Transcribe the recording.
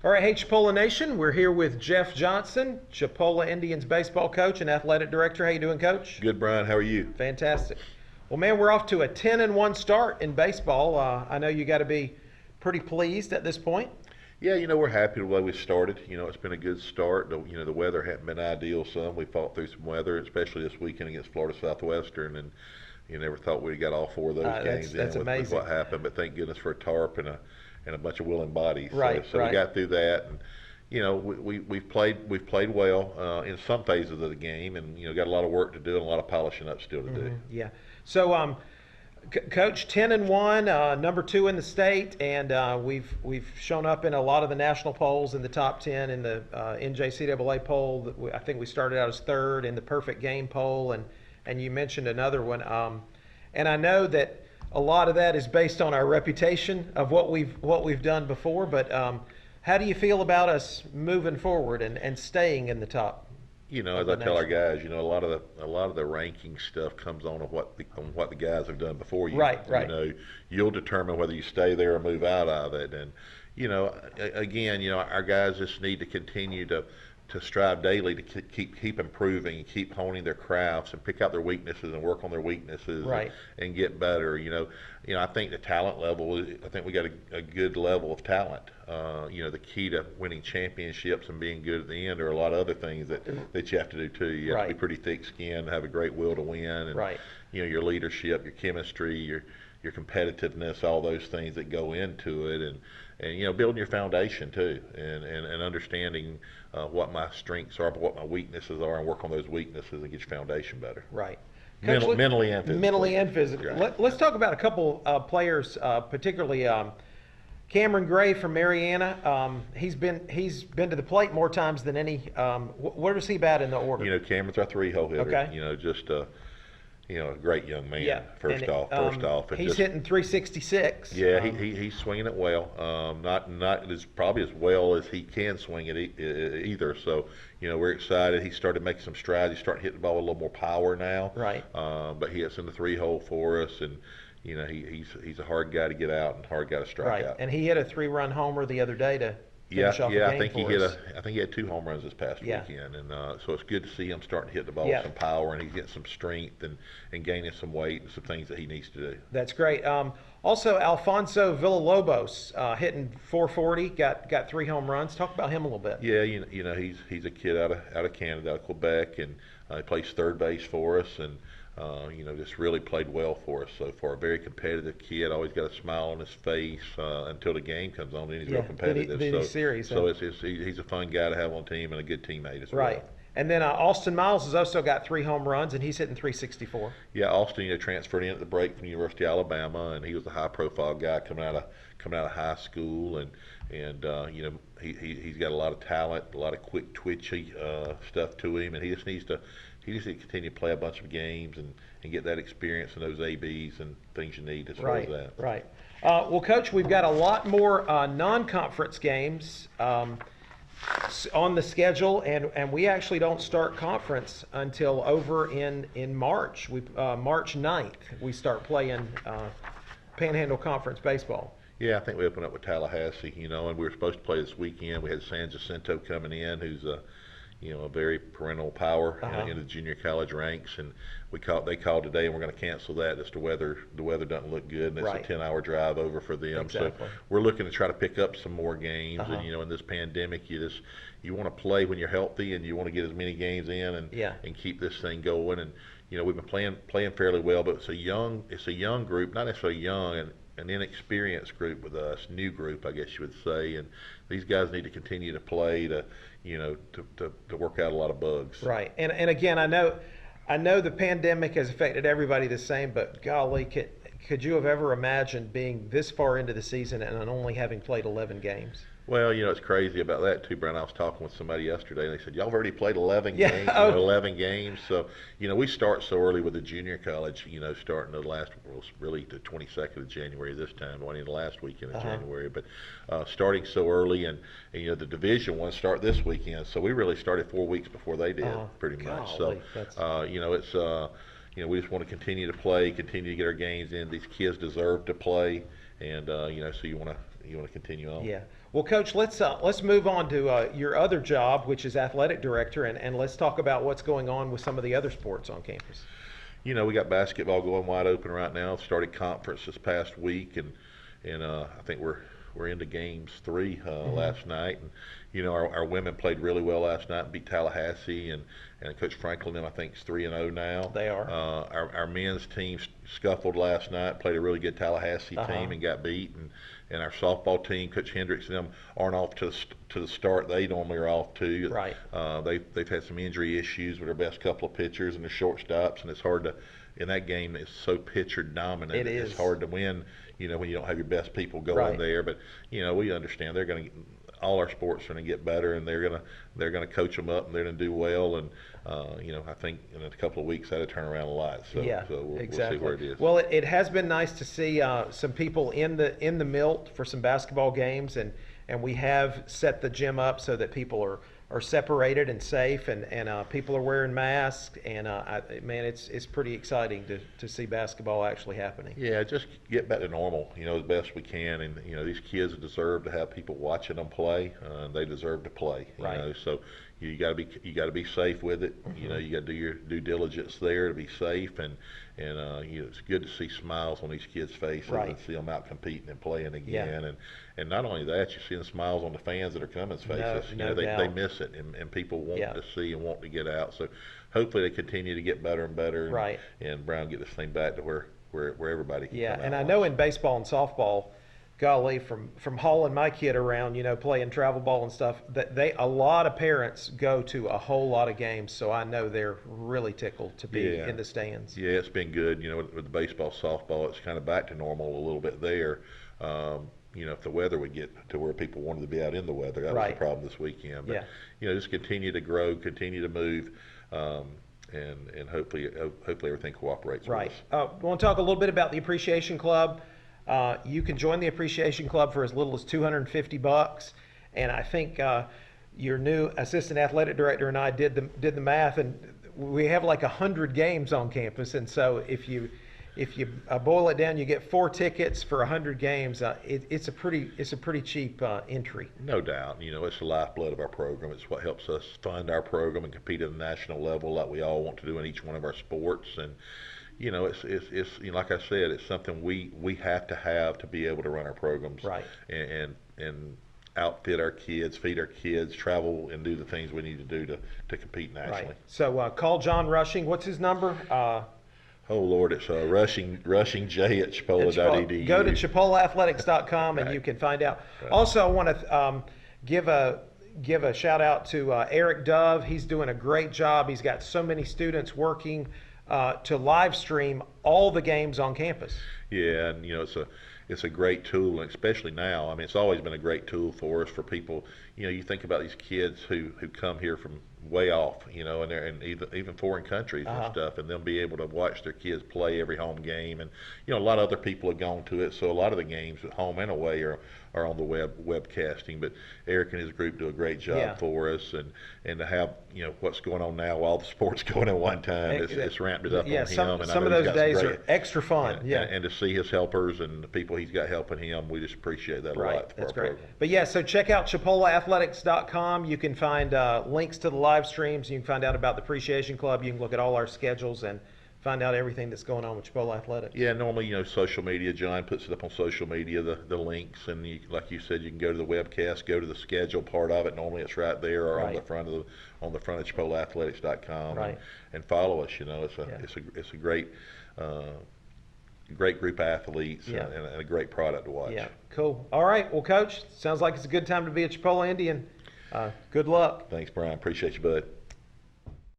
All right, hey Chipola Nation, we're here with Jeff Johnson, Chipola Indians baseball coach and athletic director. How you doing, Coach? Good, Brian. How are you? Fantastic. Well, man, we're off to a 10-1 start in baseball. I know you got to be pretty pleased at this point. Yeah, we're happy with the way we started. It's been a good start. The weather hadn't been ideal some. We fought through some weather, especially this weekend against Florida Southwestern, and you never thought we'd got all four of those games that's in with amazing. what happened. But thank goodness for a tarp and a bunch of willing bodies. Right, so right. we got through that, and we've played well in some phases of the game, and got a lot of work to do and a lot of polishing up still to do. Yeah. So, Coach, 10-1, number 2 in the state, and we've shown up in a lot of the national polls in the top 10 in the NJCAA poll. I think we started out as third in the perfect game poll, and you mentioned another one. And I know that a lot of that is based on our reputation of what we've done before. But how do you feel about us moving forward and staying in the top? As I tell our guys, a lot of the ranking stuff comes on what the guys have done before you. Right, right. You'll determine whether you stay there or move out of it. And again, our guys just need to continue to strive daily to keep improving and keep honing their crafts and pick out their weaknesses and work on their weaknesses. Right. And get better. I think the talent level. I think we got a good level of talent. The key to winning championships and being good at the end are a lot of other things that you have to do too. You have to be pretty thick-skinned, have a great will to win, and Right. Your leadership, your chemistry, your competitiveness, all those things that go into it, and building your foundation too, and understanding what my strengths are, but what my weaknesses are, and work on those weaknesses and get your foundation better. Right. Mentally and physically. Mentally and physically. Right. Let's talk about a couple players, particularly Cameron Gray from Mariana. He's been to the plate more times than any. Where does he bat in the order? Cameron's our three-hole hitter. Okay. Just a great young man. Yeah. First off, and he's hitting 366. Yeah, he's swinging it well. Not as probably as well as he can swing it either. So we're excited. He started making some strides. He's starting to hit the ball with a little more power now. Right. But he hits in the three-hole for us, and he's a hard guy to get out and hard guy to strike out. And he hit a 3-run homer the other day to finish off the game I think for us. I think he had 2 home runs this past weekend, and so it's good to see him starting to hit the ball with some power, and he's getting some strength and gaining some weight and some things that he needs to do. That's great. Also, Alfonso Villalobos hitting 440, got 3 home runs. Talk about him a little bit. Yeah, he's a kid out of Canada, out of Quebec, and he plays third base for us, and just really played well for us so far. A very competitive kid, always got a smile on his face until the game comes on, and he's real competitive. He's a fun guy to have on the team and a good teammate as well. Right. And then Austin Miles has also got 3 home runs, and he's hitting 364. Yeah, Austin, transferred in at the break from the University of Alabama, and he was a high-profile guy coming out of high school, and he's got a lot of talent, a lot of quick, twitchy stuff to him, and he just needs to continue to play a bunch of games and get that experience and those ABs and things you need as far as that. Right. Well, Coach, we've got a lot more non-conference games on the schedule, and we actually don't start conference until over in March. March 9th, we start playing Panhandle Conference baseball. Yeah, I think we open up with Tallahassee, and we were supposed to play this weekend. We had San Jacinto coming in, who's a very perennial power in the junior college ranks, and they called today, and we're going to cancel that as the weather doesn't look good, and it's a 10-hour drive over for them. Exactly. So we're looking to try to pick up some more games, and in this pandemic, you want to play when you're healthy, and you want to get as many games in and keep this thing going. And we've been playing fairly well, but it's a young group, not necessarily young, and an inexperienced group with us, new group, I guess you would say, and these guys need to continue to play to work out a lot of bugs. Right, and again, I know the pandemic has affected everybody the same, but golly, could you have ever imagined being this far into the season and only having played 11 games? Well, it's crazy about that too, Brian. I was talking with somebody yesterday, and they said, y'all have already played 11 Yeah. games, 11 games. So, we start so early with the junior college, starting the last, really the 22nd of January this time, the last weekend of January, but starting so early, and the Division I start this weekend, so we really started 4 weeks before they did, pretty much. Golly, So, it's, we just want to continue to play, continue to get our games in. These kids deserve to play, and, so you want to continue on. Yeah. Well, Coach, let's move on to your other job, which is athletic director, and let's talk about what's going on with some of the other sports on campus. We got basketball going wide open right now. Started conference this past week, and I think we're into games 3 last night. And our women played really well last night and beat Tallahassee, and Coach Franklin, I think, is 3-0 now. They are. Our men's team scuffled last night, played a really good Tallahassee team and got beat. And our softball team, Coach Hendricks and them, aren't off to the start they normally are off to. Right. They've had some injury issues with their best couple of pitchers and their shortstops, and it's hard to, in that game, it's so pitcher dominant. It is. It's hard to win, when you don't have your best people going there. But we understand they're going to. All our sports are going to get better, and they're going to coach them up, and they're going to do well. And I think in a couple of weeks that'll turn around a lot. So, we'll see where it is. Well, it has been nice to see some people in the Milt for some basketball games, and we have set the gym up so that people are separated and safe, and people are wearing masks, and man, it's pretty exciting to see basketball actually happening. Yeah, just get back to normal, as best we can, and these kids deserve to have people watching them play. They deserve to play, right. So you got to be safe with it. You got to do your due diligence there to be safe, and it's good to see smiles on these kids' faces and see them out competing and playing again. And not only that, you see the smiles on the fans that are coming's faces. They miss it, and people want to see and want to get out. So hopefully they continue to get better and better. Right. And Brown get this thing back to where everybody can come out and I know in baseball and softball, golly, from hauling my kid around, playing travel ball and stuff, that a lot of parents go to a whole lot of games. So I know they're really tickled to be in the stands. Yeah, it's been good. With the baseball, softball, it's kind of back to normal a little bit there. If the weather would get to where people wanted to be out in the weather, that was the problem this weekend. But just continue to grow, continue to move, and hopefully everything cooperates. Right. With us. I want to talk a little bit about the Appreciation Club. You can join the Appreciation Club for as little as $250, and I think your new assistant athletic director and I did the math, and we have like 100 games on campus, and so if you boil it down, you get 4 tickets for 100 games. It's a pretty cheap entry. No doubt. It's the lifeblood of our program. It's what helps us fund our program and compete at the national level like we all want to do in each one of our sports. And it's like I said, it's something we have to be able to run our programs. Right. And outfit our kids, feed our kids, travel and do the things we need to do to compete nationally. Right. So call John Rushing. What's his number? Oh Lord, it's Rushing J at Chipola.edu. Go to ChipolaAthletics.com and you can find out. Right. Also, I want to give a shout out to Eric Dove. He's doing a great job. He's got so many students working to live stream all the games on campus. Yeah, and it's a great tool, and especially now. I mean, it's always been a great tool for us, for people. You think about these kids who come here from way off, and they're in even foreign countries and stuff, and they'll be able to watch their kids play every home game. And a lot of other people have gone to it, so a lot of the games at home and away are on the webcasting. But Eric and his group do a great job for us, and to have what's going on now, all the sports going at one time, it's ramped it up on him. And some of those days are extra fun. And to see his helpers and the people he's got helping him, we just appreciate that a lot. That's great. But so check out ChipolaAthletics.com. You can find links to the live streams. You can find out about the Appreciation Club. You can look at all our schedules and find out everything that's going on with Chipola Athletics. Yeah, normally, social media, John puts it up on social media, the links, and like you said, you can go to the webcast, go to the schedule part of it. Normally it's right there or on the front of ChipolaAthletics.com and follow us. It's a great group of athletes and a great product to watch. Yeah, cool. All right, well, Coach, sounds like it's a good time to be a Chipola Indian. Good luck. Thanks, Brian. Appreciate you, bud.